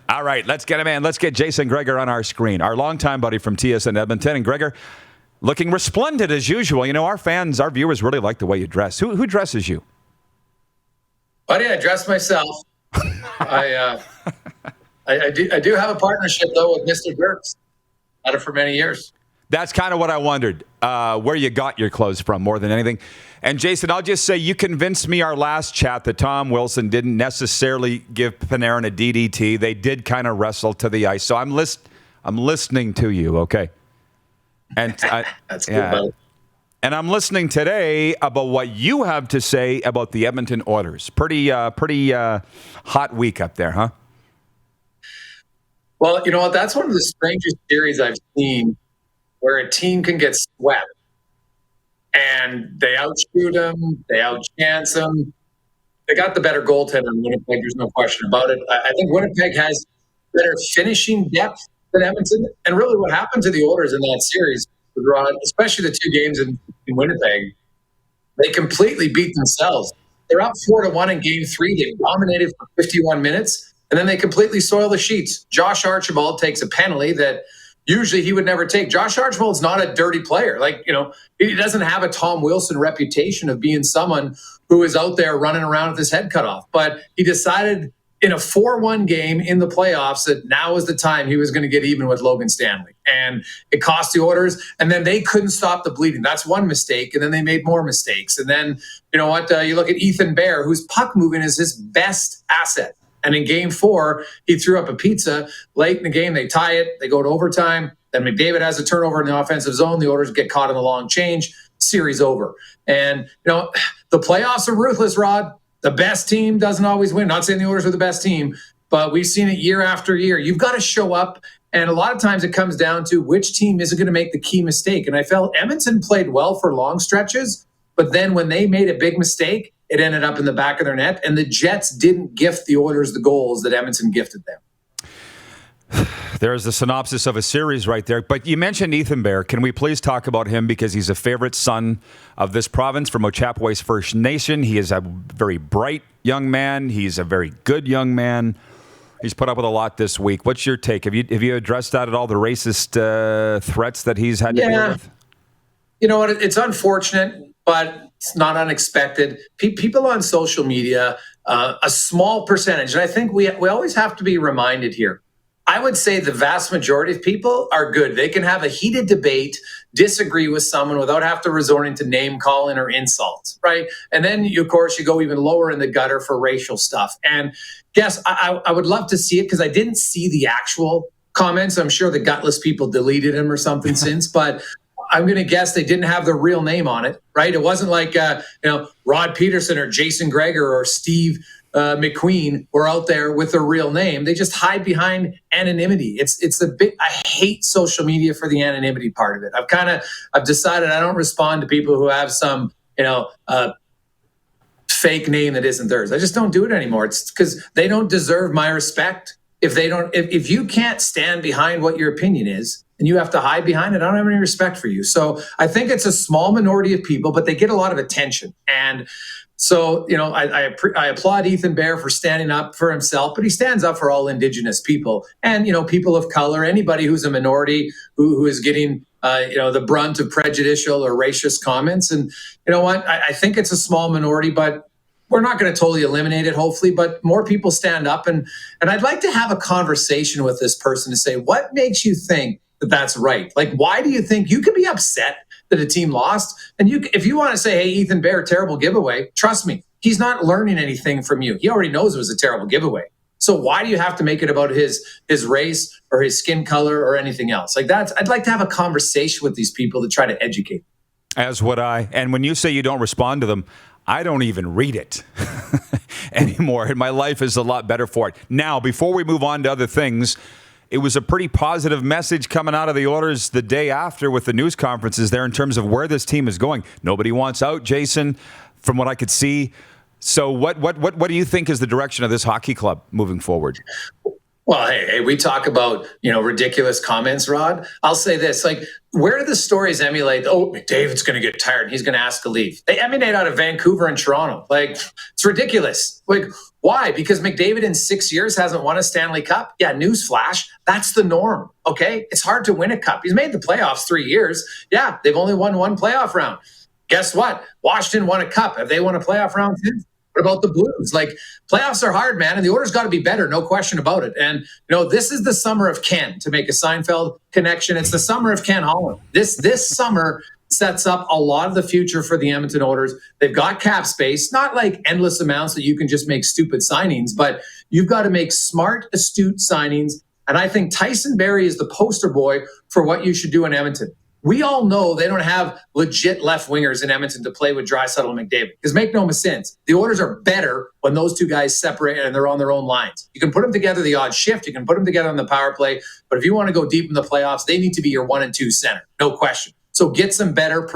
All right, let's get him in. Let's get Jason Gregor on our screen, our longtime buddy from TSN Edmonton. And Gregor, looking resplendent as usual. You know, our fans, our viewers really like the way you dress. Who dresses you? Buddy, I dress myself. I do have a partnership, though, with Mr. Dirks. Had it for many years. That's kind of what I wondered, where you got your clothes from more than anything. And Jason, I'll just say you convinced me our last chat that Tom Wilson didn't necessarily give Panarin a DDT. They did kind of wrestle to the ice. So I'm listening to you, okay? And That's good, buddy. And I'm listening today about what you have to say about the Edmonton Oilers. Pretty hot week up there, huh? Well, you know what? That's one of the strangest series I've seen where a team can get swept and they outshoot them, they outchance them. They got the better goaltender in Winnipeg. There's no question about it. I think Winnipeg has better finishing depth than Edmonton. And really what happened to the Oilers in that series, Rod, especially the two games in Winnipeg, they completely beat themselves. They're up 4-1 in game 3. They dominated for 51 minutes, and then they completely soil the sheets. Josh Archibald takes a penalty that usually he would never take. Josh Archibald's not a dirty player. Like, you know, he doesn't have a Tom Wilson reputation of being someone who is out there running around with his head cut off. But he decided in a 4-1 game in the playoffs that now was the time he was going to get even with Logan Stanley. And it cost the Oilers. And then they couldn't stop the bleeding. That's one mistake. And then they made more mistakes. And then, you know what, you look at Ethan Bear, whose puck moving is his best asset. And in game 4, he threw up a pizza. Late in the game, they tie it. They go to overtime. Then McDavid has a turnover in the offensive zone. The Oilers get caught in the long change. Series over. And, you know, the playoffs are ruthless, Rod. The best team doesn't always win. Not saying the Oilers are the best team, but we've seen it year after year. You've got to show up. And a lot of times it comes down to which team isn't going to make the key mistake. And I felt Edmonton played well for long stretches, but then when they made a big mistake, it ended up in the back of their net. And the Jets didn't gift the Oilers the goals that Edmonton gifted them. There's the synopsis of a series right there. But you mentioned Ethan Bear. Can we please talk about him because he's a favorite son of this province from Ochapowace First Nation. He is a very bright young man. He's a very good young man. He's put up with a lot this week. What's your take? Have you addressed that at all, the racist threats that he's had to deal with? You know what? It's unfortunate, but it's not unexpected. People on social media, a small percentage, and I think we always have to be reminded here. I would say the vast majority of people are good. They can have a heated debate, disagree with someone without have to resorting to name calling or insults, right? And then, of course, you go even lower in the gutter for racial stuff. And yes, I would love to see it because I didn't see the actual comments. I'm sure the gutless people deleted him or something since, but I'm going to guess they didn't have the real name on it, right? It wasn't like, Rod Pedersen or Jason Gregor or Steve McQueen were out there with their real name. They just hide behind anonymity. It's the big. I hate social media for the anonymity part of it. I've decided I don't respond to people who have some fake name that isn't theirs. I just don't do it anymore. It's because they don't deserve my respect. If you can't stand behind what your opinion is and you have to hide behind it, I don't have any respect for you. So I think it's a small minority of people, but they get a lot of attention. And so, I applaud Ethan Bear for standing up for himself, but he stands up for all Indigenous people and, people of color, anybody who's a minority who is getting, the brunt of prejudicial or racist comments. And you know what? I think it's a small minority, but we're not going to totally eliminate it, hopefully, but more people stand up. And I'd like to have a conversation with this person to say, what makes you think that that's right? Like, why do you think you could be upset that a team lost? And if you want to say, hey, Ethan Bear, terrible giveaway, trust me, he's not learning anything from you. He already knows it was a terrible giveaway. So why do you have to make it about his race or his skin color or anything else? Like I'd like to have a conversation with these people to try to educate. As would I. And when you say you don't respond to them, I don't even read it anymore. And my life is a lot better for it. Now, before we move on to other things, it was a pretty positive message coming out of the Oilers the day after with the news conferences there in terms of where this team is going. Nobody wants out, Jason, from what I could see. So what do you think is the direction of this hockey club moving forward? Well, hey, we talk about, ridiculous comments, Rod. I'll say this, where do the stories emulate? Oh, McDavid's going to get tired and he's going to ask to leave. They emanate out of Vancouver and Toronto. It's ridiculous. Why? Because McDavid in 6 years hasn't won a Stanley Cup? Yeah, newsflash, that's the norm, okay? It's hard to win a cup. He's made the playoffs 3 years. Yeah, they've only won one playoff round. Guess what? Washington won a cup. Have they won a playoff round since? What about the Blues? Like, playoffs are hard, man, and the Oilers got to be better, no question about it. And, this is the summer of Ken, to make a Seinfeld connection. It's the summer of Ken Holland. This summer sets up a lot of the future for the Edmonton Oilers. They've got cap space, not like endless amounts that you can just make stupid signings, but you've got to make smart, astute signings. And I think Tyson Barrie is the poster boy for what you should do in Edmonton. We all know they don't have legit left wingers in Edmonton to play with Draisaitl and McDavid. Because make no sense, the Oilers are better when those two guys separate and they're on their own lines. You can put them together the odd shift. You can put them together on the power play. But if you want to go deep in the playoffs, they need to be your 1 and 2 center. No question. So get some better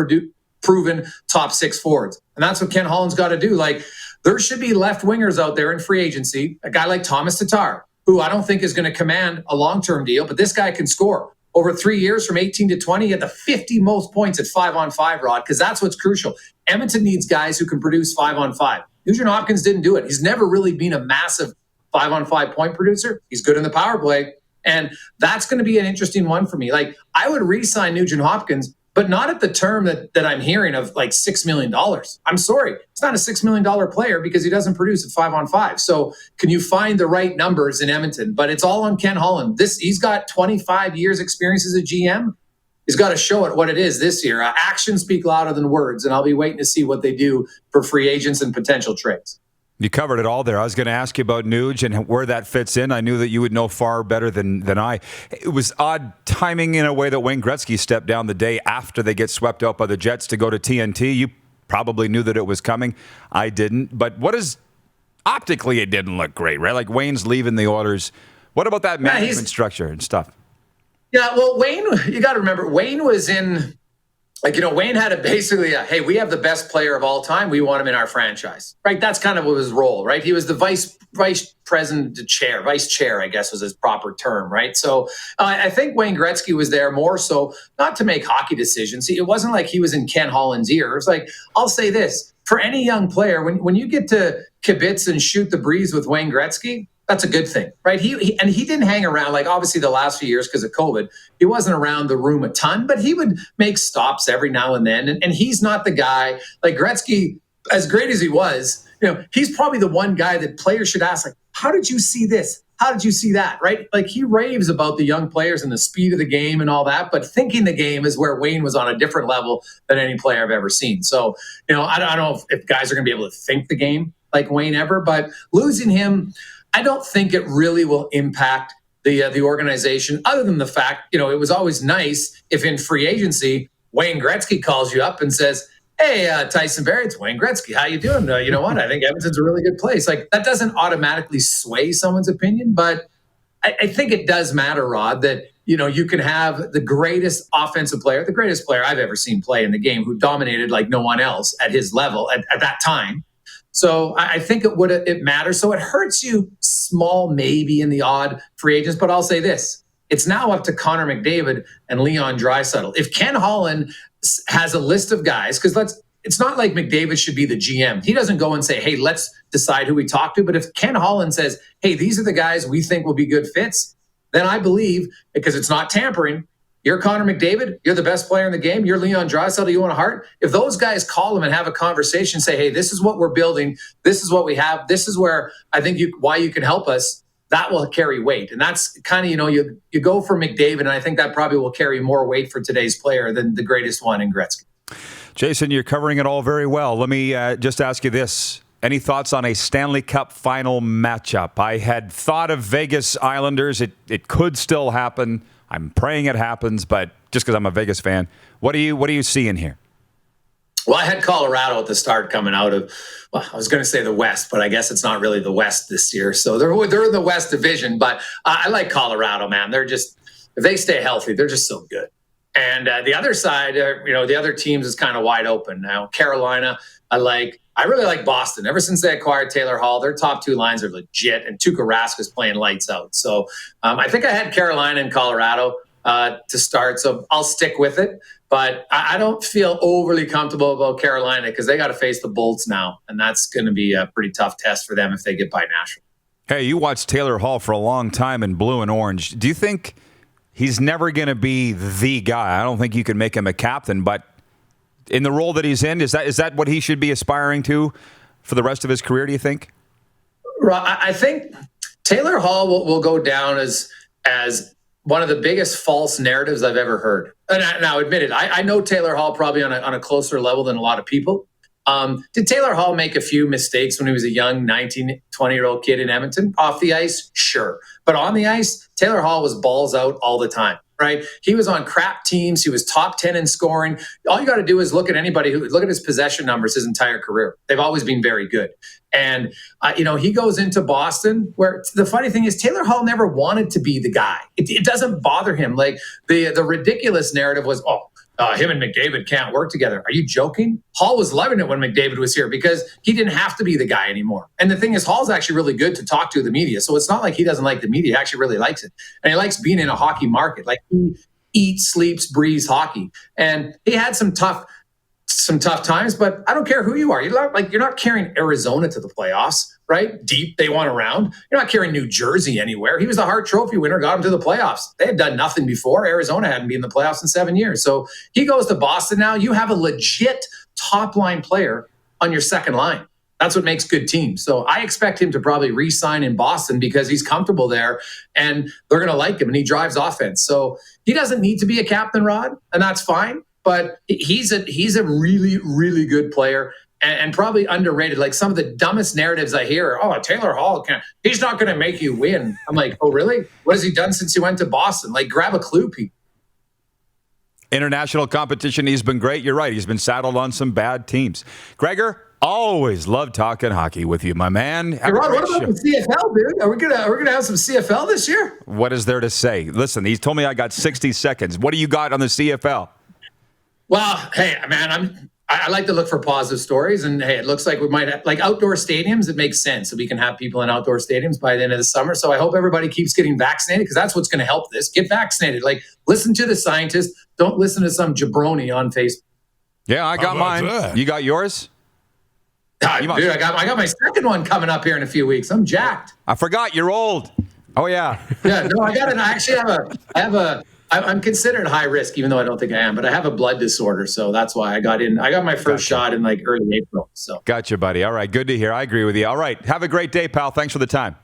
proven top 6 forwards. And that's what Ken Holland's got to do. Like, there should be left wingers out there in free agency. A guy like Thomas Tatar, who I don't think is going to command a long-term deal, but this guy can score. Over 3 years, from 18 to 20, he had the 50 most points at 5-on-5, Rod, because that's what's crucial. Edmonton needs guys who can produce 5-on-5. Nugent Hopkins didn't do it. He's never really been a massive 5-on-5 point producer. He's good in the power play. And that's going to be an interesting one for me. Like, I would re-sign Nugent Hopkins, but not at the term that I'm hearing of like $6 million. I'm sorry. It's not a $6 million player because he doesn't produce at 5-on-5. So can you find the right numbers in Edmonton? But it's all on Ken Holland. He's got 25 years experience as a GM. He's got to show it what it is this year. Actions speak louder than words, and I'll be waiting to see what they do for free agents and potential trades. You covered it all there. I was going to ask you about Nuge and where that fits in. I knew that you would know far better than I. It was odd timing in a way that Wayne Gretzky stepped down the day after they get swept out by the Jets to go to TNT. You probably knew that it was coming. I didn't. But optically, it didn't look great, right? Like, Wayne's leaving the Oilers. What about that management structure and stuff? Yeah, well, Wayne, you got to remember, Wayne was in... Wayne had hey, we have the best player of all time. We want him in our franchise, right? That's kind of his role, right? He was the vice president chair, vice chair, I guess was his proper term, right? So I think Wayne Gretzky was there more so not to make hockey decisions. It wasn't like he was in Ken Holland's ear. It was like, I'll say this, for any young player, when you get to kibitz and shoot the breeze with Wayne Gretzky, that's a good thing, right? He didn't hang around, like, obviously the last few years because of COVID, he wasn't around the room a ton, but he would make stops every now and then. And he's not the guy, like Gretzky, as great as he was, he's probably the one guy that players should ask, like, how did you see this? How did you see that, right? Like, he raves about the young players and the speed of the game and all that, but thinking the game is where Wayne was on a different level than any player I've ever seen. So, I don't know if guys are going to be able to think the game like Wayne ever, but losing him, I don't think it really will impact the organization, other than the fact, it was always nice if in free agency, Wayne Gretzky calls you up and says, hey, Tyson Bear, it's Wayne Gretzky. How you doing? You know what? I think Edmonton's a really good place. Like, that doesn't automatically sway someone's opinion, but I think it does matter, Rod, that, you can have the greatest offensive player, the greatest player I've ever seen play in the game, who dominated like no one else at his level at that time. So I think it matters. So it hurts you small, maybe in the odd free agents. But I'll say this. It's now up to Connor McDavid and Leon Draisaitl. If Ken Holland has a list of guys, because it's not like McDavid should be the GM. He doesn't go and say, hey, let's decide who we talk to. But if Ken Holland says, hey, these are the guys we think will be good fits, then I believe, because it's not tampering, you're Connor McDavid, you're the best player in the game, you're Leon Draisaitl, you want a heart. If those guys call him and have a conversation, say, hey, this is what we're building, this is what we have, this is where I think why you can help us, that will carry weight. And that's kind of, you go for McDavid, and I think that probably will carry more weight for today's player than the greatest one in Gretzky. Jason, you're covering it all very well. Let me just ask you this. Any thoughts on a Stanley Cup final matchup? I had thought of Vegas Islanders. It could still happen. I'm praying it happens, but just because I'm a Vegas fan, what are you seeing here? Well, I had Colorado at the start coming out of, I was going to say the West, but I guess it's not really the West this year. So they're in the West Division, but I like Colorado, man. They're just, if they stay healthy, they're just so good. And the other side, the other teams is kind of wide open now. Carolina, I really like Boston. Ever since they acquired Taylor Hall, their top two lines are legit, and Tuukka Rask is playing lights out. So I think I had Carolina and Colorado. to start. So I'll stick with it. But I don't feel overly comfortable about Carolina because they got to face the Bolts now. And that's going to be a pretty tough test for them if they get by Nashville. Hey, you watched Taylor Hall for a long time in blue and orange. Do you think he's never going to be the guy? I don't think you can make him a captain, but in the role that he's in, is that what he should be aspiring to for the rest of his career, do you think? I think Taylor Hall will go down as one of the biggest false narratives I've ever heard. And now, admit it, I know Taylor Hall probably on a closer level than a lot of people. Did Taylor Hall make a few mistakes when he was a young 19, 20-year-old kid in Edmonton? Off the ice? Sure. But on the ice, Taylor Hall was balls out all the time, right? He was on crap teams. He was top 10 in scoring. All you got to do is look at his possession numbers his entire career. They've always been very good. And, he goes into Boston where the funny thing is Taylor Hall never wanted to be the guy. It doesn't bother him. Like the ridiculous narrative was, him and McDavid can't work together. Are you joking? Hall was loving it when McDavid was here because he didn't have to be the guy anymore. And the thing is, Hall's actually really good to talk to the media. So it's not like he doesn't like the media. He actually really likes it. And he likes being in a hockey market. Like he eats, sleeps, breathes hockey. And he had some tough times, but I don't care who you are. You're not carrying Arizona to the playoffs, right? Deep, they won around. You're not carrying New Jersey anywhere. He was the Hart Trophy winner, got him to the playoffs. They had done nothing before. Arizona hadn't been in the playoffs in 7 years. So he goes to Boston now. You have a legit top-line player on your second line. That's what makes good teams. So I expect him to probably re-sign in Boston because he's comfortable there and they're going to like him and he drives offense. So he doesn't need to be a captain, Rod, and that's fine. But he's a really, really good player and probably underrated. Like some of the dumbest narratives I hear are, Taylor Hall he's not going to make you win. I'm like, oh, really? What has he done since he went to Boston? Like, grab a clue, people. International competition, he's been great. You're right. He's been saddled on some bad teams. Gregor, always love talking hockey with you, my man. Hey, Rod, what about the CFL, dude? Are we gonna have some CFL this year? What is there to say? Listen, he's told me I got 60 seconds. What do you got on the CFL? Well, hey, man, I like to look for positive stories, and hey, it looks like we might have, like outdoor stadiums. It makes sense that we can have people in outdoor stadiums by the end of the summer. So I hope everybody keeps getting vaccinated because that's what's going to help this. Get vaccinated. Like, listen to the scientists. Don't listen to some jabroni on Facebook. Yeah, I got mine. That? You got yours? Dude, I got my second one coming up here in a few weeks. I'm jacked. I forgot you're old. Oh yeah. Yeah, no, I actually I'm considered high risk, even though I don't think I am, but I have a blood disorder. So that's why I got my first shot in like early April. So gotcha, buddy. All right. Good to hear. I agree with you. All right. Have a great day, pal. Thanks for the time.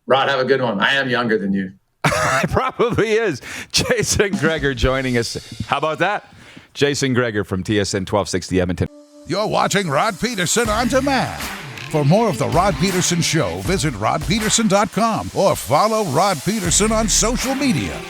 Rod, have a good one. I am younger than you. It probably is. Jason Gregor joining us. How about that? Jason Gregor from TSN 1260 Edmonton. You're watching Rod Pedersen On Demand. For more of The Rod Pedersen Show, visit rodpedersen.com or follow Rod Pedersen on social media.